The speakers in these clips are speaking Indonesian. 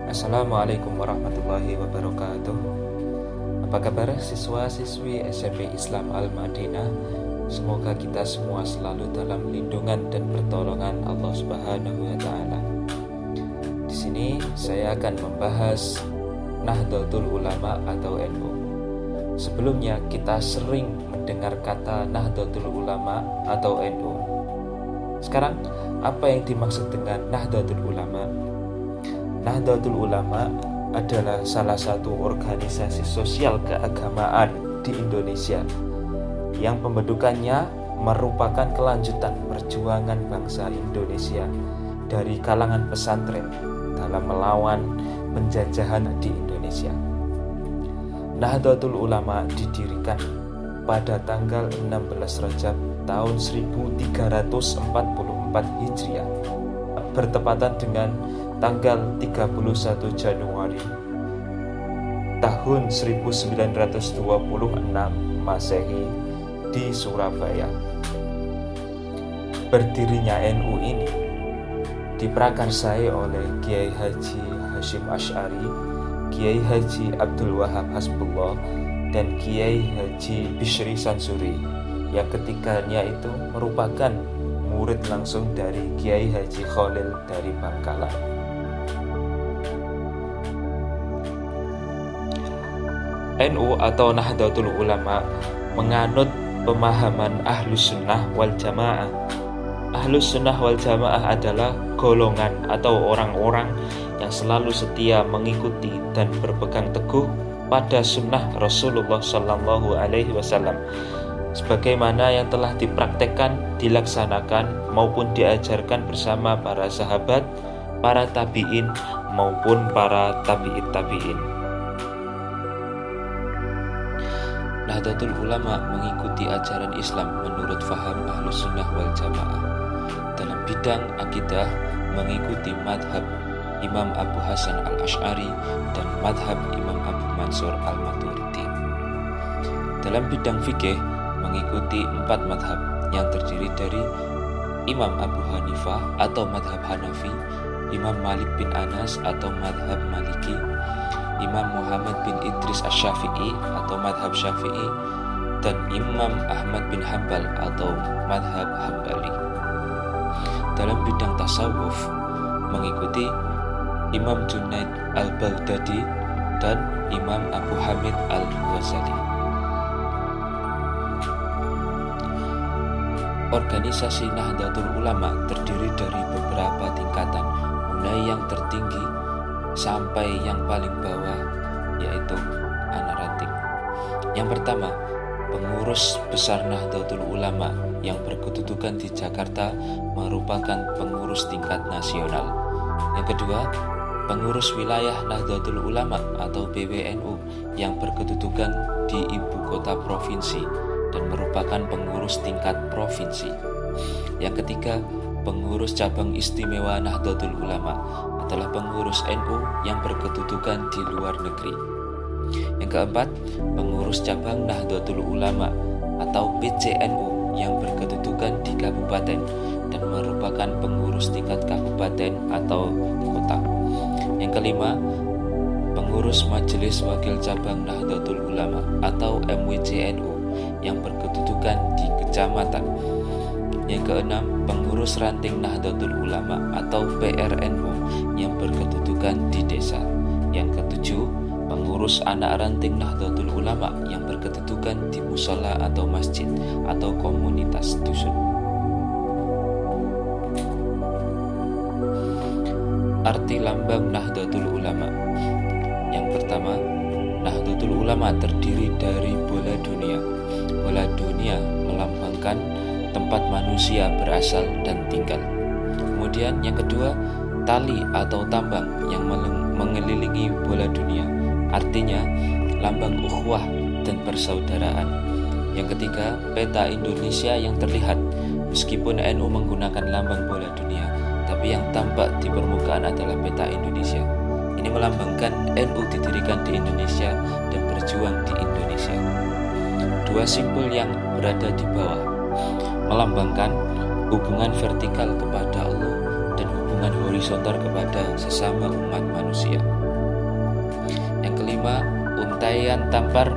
Assalamualaikum warahmatullahi wabarakatuh. Apa kabar siswa-siswi SMP Islam Al-Madinah? Semoga kita semua selalu dalam lindungan dan pertolongan Allah Subhanahu wa taala. Di sini saya akan membahas Nahdlatul Ulama atau NU. Sebelumnya kita sering mendengar kata Nahdlatul Ulama atau NU. Sekarang apa yang dimaksud dengan Nahdlatul Ulama? Nahdlatul Ulama adalah salah satu organisasi sosial keagamaan di Indonesia yang pembentukannya merupakan kelanjutan perjuangan bangsa Indonesia dari kalangan pesantren dalam melawan penjajahan di Indonesia. Nahdlatul Ulama didirikan pada tanggal 16 Rajab tahun 1344 Hijriah, bertepatan dengan tanggal 31 Januari tahun 1926 Masehi di Surabaya. Berdirinya NU ini diprakarsai oleh Kiai Haji Hasyim Asy'ari, Kiai Haji Abdul Wahab Hasbullah, dan Kiai Haji Bishri Sansuri yang ketiganya itu merupakan murid langsung dari Kiai Haji Khalil dari Bangkalan. NU atau Nahdlatul Ulama menganut pemahaman Ahlus Sunnah wal Jamaah. Ahlus Sunnah wal Jamaah adalah golongan atau orang-orang yang selalu setia mengikuti dan berpegang teguh pada sunnah Rasulullah Shallallahu Alaihi Wasallam, sebagaimana yang telah dipraktekkan, dilaksanakan maupun diajarkan bersama para sahabat, para tabi'in maupun para tabi'it tabi'in. Nahdlatul Ulama mengikuti ajaran Islam menurut faham Ahlus Sunnah wal Jamaah. Dalam bidang akidah mengikuti madhab Imam Abu Hasan al-Asy'ari dan madhab Imam Abu Mansur al-Maturidi. Dalam bidang fikih mengikuti 4 madhab yang terdiri dari Imam Abu Hanifah atau madhab Hanafi, Imam Malik bin Anas atau madhab Maliki, Imam Muhammad bin Idris Asy-Syafi'i atau madhab Syafi'i, dan Imam Ahmad bin Hanbal atau madhab Hambali. Dalam bidang tasawuf mengikuti Imam Junaid al-Baghdadi dan Imam Abu Hamid al-Ghazali. Organisasi Nahdlatul Ulama terdiri dari beberapa tingkatan, mulai yang tertinggi sampai yang paling bawah, yaitu anak ranting. Yang pertama, pengurus besar Nahdlatul Ulama yang berkedudukan di Jakarta merupakan pengurus tingkat nasional. Yang kedua, pengurus wilayah Nahdlatul Ulama atau PWNU yang berkedudukan di ibu kota provinsi dan merupakan pengurus tingkat provinsi. Yang ketiga, pengurus cabang istimewa Nahdlatul Ulama adalah pengurus NU yang berkedudukan di luar negeri. Yang keempat, pengurus cabang Nahdlatul Ulama atau PCNU yang berkedudukan di kabupaten dan merupakan pengurus tingkat kabupaten atau kota. Yang kelima, pengurus Majelis Wakil Cabang Nahdlatul Ulama atau MWCNU yang berkedudukan di kecamatan. Yang keenam, pengurus ranting Nahdlatul Ulama atau PRNU yang berkedudukan di desa. Yang ketujuh, pengurus anak ranting Nahdlatul Ulama yang berkedudukan di musola atau masjid atau komunitas dusun. Arti lambang Nahdlatul Ulama. Yang pertama, Nahdlatul Ulama terdiri dari bola dunia. Bola dunia melambangkan tempat manusia berasal dan tinggal. Kemudian yang kedua, tali atau tambang yang mengelilingi bola dunia, artinya lambang ukhuwah dan persaudaraan. Yang ketiga, peta Indonesia yang terlihat. Meskipun NU menggunakan lambang bola dunia, tapi yang tampak di permukaan adalah peta Indonesia. Ini melambangkan NU didirikan di Indonesia dan berjuang di Indonesia. Dua simbol yang berada di bawah melambangkan hubungan vertikal kepada Allah dan hubungan horizontal kepada sesama umat manusia. 5. Untaian tampar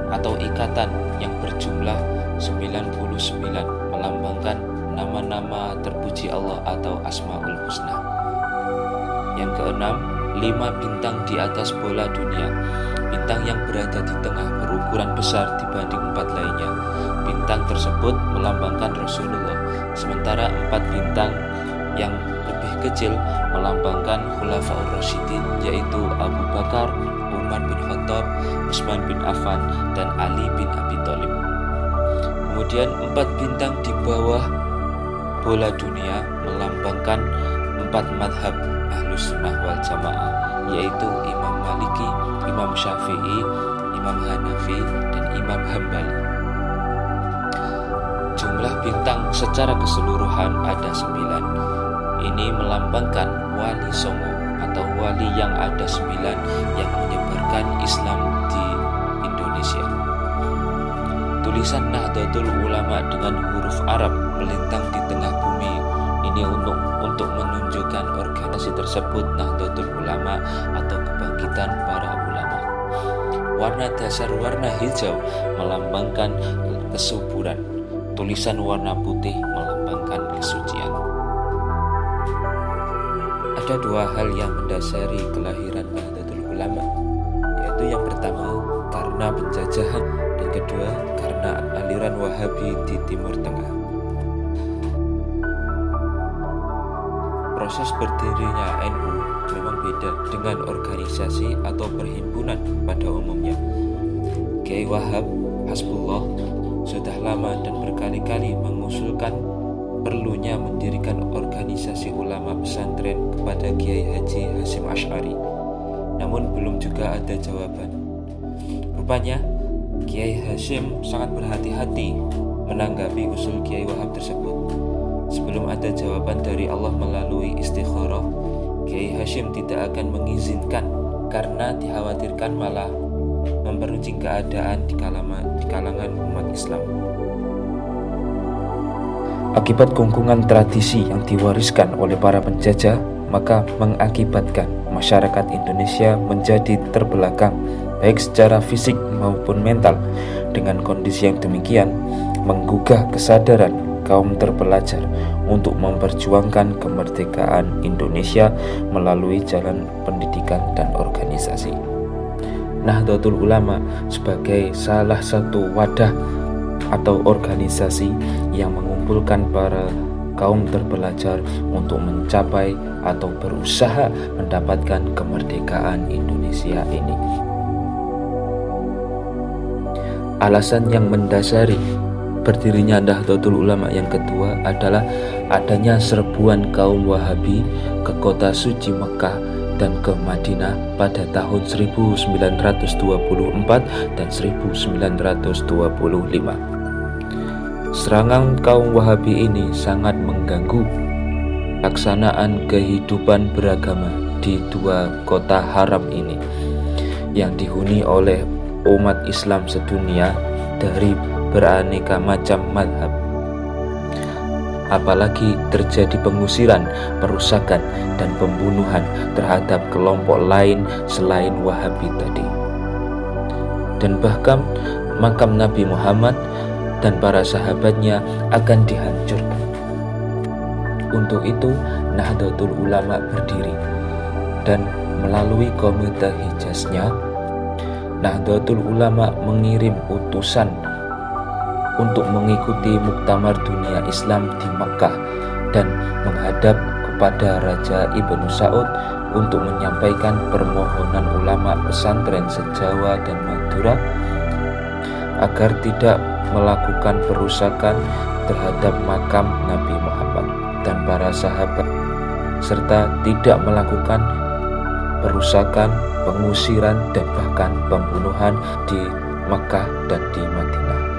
atau ikatan yang berjumlah 99 melambangkan nama-nama terpuji Allah atau Asmaul Husna. Yang keenam, 5 bintang di atas bola dunia. Bintang yang berada di tengah berukuran besar dibanding 4 lainnya. Bintang tersebut melambangkan Rasulullah, sementara 4 bintang yang lebih kecil melambangkan Khulafaur Rasyidin, yaitu Abu Bakar, Umar bin Khattab, Utsman bin Affan, dan Ali bin Abi Thalib. Kemudian 4 bintang di bawah bola dunia melambangkan 4 madhab Ahlus Sunnah wal Jamaah, yaitu Imam Maliki, Imam Syafi'i, Imam Hanafi, dan Imam Hambali. Jumlah bintang secara keseluruhan ada 9. Ini melambangkan wali songo atau wali yang ada 9 yang menyebarkan Islam di Indonesia. Tulisan Nahdlatul Ulama dengan huruf Arab melintang di tengah bumi ini untuk menunjukkan organisasi tersebut Nahdlatul Ulama atau kebangkitan para ulama. Warna dasar warna hijau melambangkan kesuburan. Tulisan warna putih melambangkan kesucian. Ada 2 hal yang mendasari kelahiran Nahdlatul Ulama, yaitu yang pertama karena penjajahan, dan kedua karena aliran Wahabi di Timur Tengah. Proses berdirinya NU memang beda dengan organisasi atau perhimpunan pada umumnya. Kiai Wahab Hasbullah sudah lama dan berkali-kali mengusulkan perlunya mendirikan organisasi ulama pesantren kepada Kiai Haji Hasyim Asy'ari, namun belum juga ada jawaban. Rupanya Kiai Hasyim sangat berhati-hati menanggapi usul Kiai Wahab tersebut. Sebelum ada jawaban dari Allah melalui istikharah, Kiai Hasyim tidak akan mengizinkan karena dikhawatirkan malah memperuncing keadaan di kalangan umat Islam. Akibat kungkungan tradisi yang diwariskan oleh para penjajah, maka mengakibatkan masyarakat Indonesia menjadi terbelakang baik secara fisik maupun mental. Dengan kondisi yang demikian, menggugah kesadaran kaum terpelajar untuk memperjuangkan kemerdekaan Indonesia melalui jalan pendidikan dan organisasi. Nahdlatul Ulama sebagai salah satu wadah atau organisasi yang mengumpulkan para kaum terpelajar untuk mencapai atau berusaha mendapatkan kemerdekaan Indonesia ini. Alasan yang mendasari berdirinya Nahdlatul Ulama yang kedua adalah adanya serbuan kaum Wahabi ke kota suci Mekah dan ke Madinah pada tahun 1924 dan 1925. Serangan kaum Wahabi ini sangat mengganggu pelaksanaan kehidupan beragama di 2 kota haram ini yang dihuni oleh umat Islam sedunia dari beraneka macam madhab. Apalagi terjadi pengusiran, perusakan, dan pembunuhan terhadap kelompok lain selain Wahabi tadi. Dan bahkan makam Nabi Muhammad dan para sahabatnya akan dihancurkan. Untuk itu Nahdlatul Ulama berdiri, dan melalui komite Hijaznya, Nahdlatul Ulama mengirim utusan untuk mengikuti Muktamar Dunia Islam di Makkah dan menghadap kepada Raja Ibnu Saud untuk menyampaikan permohonan ulama pesantren se-Jawa dan Madura agar tidak melakukan perusakan terhadap makam Nabi Muhammad dan para sahabat, serta tidak melakukan perusakan, pengusiran, dan bahkan pembunuhan di Makkah dan di Madinah.